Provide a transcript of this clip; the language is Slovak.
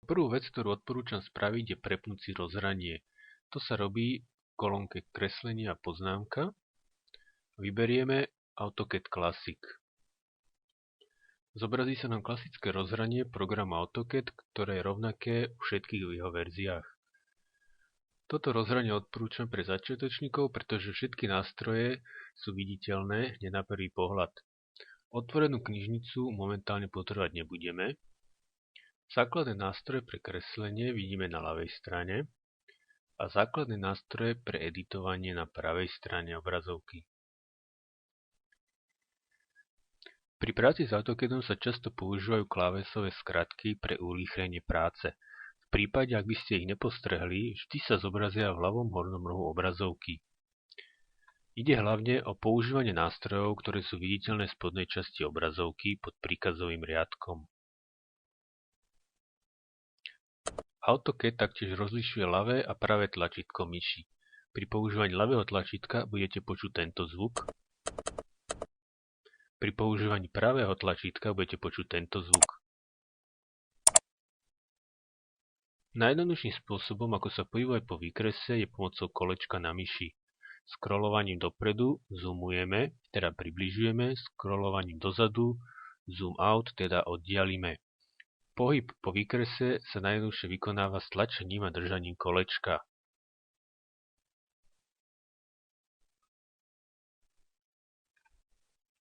Prvú vec, ktorú odporúčam spraviť, je prepnúť si rozhranie. To sa robí v kolónke kreslenie a poznámka. Vyberieme AutoCAD Classic. Zobrazí sa nám klasické rozhranie programu AutoCAD, ktoré je rovnaké u všetkých jeho verziách. Toto rozhranie odporúčam pre začiatočníkov, pretože všetky nástroje sú viditeľné hneď na prvý pohľad. Otvorenú knižnicu momentálne potrebovať nebudeme. Základné nástroje pre kreslenie vidíme na ľavej strane a základné nástroje pre editovanie na pravej strane obrazovky. Pri práci s AutoCADom sa často používajú klávesové skratky pre urýchlenie práce. V prípade, ak by ste ich nepostrehli, vždy sa zobrazia v ľavom hornom rohu obrazovky. Ide hlavne o používanie nástrojov, ktoré sú viditeľné v spodnej časti obrazovky pod príkazovým riadkom. AutoCAD taktiež rozlišuje ľavé a pravé tlačítko myši. Pri používaní ľavého tlačítka budete počuť tento zvuk. Pri používaní pravého tlačítka budete počuť tento zvuk. Najjednoduchším spôsobom, ako sa pohybovať po výkrese, je pomocou kolečka na myši. Scrollovaním dopredu zoomujeme, teda približujeme, scrollovaním dozadu, zoom out, teda oddialíme. Pohyb po výkrese sa najjednoduchšie vykonáva stlačením a držaním kolečka.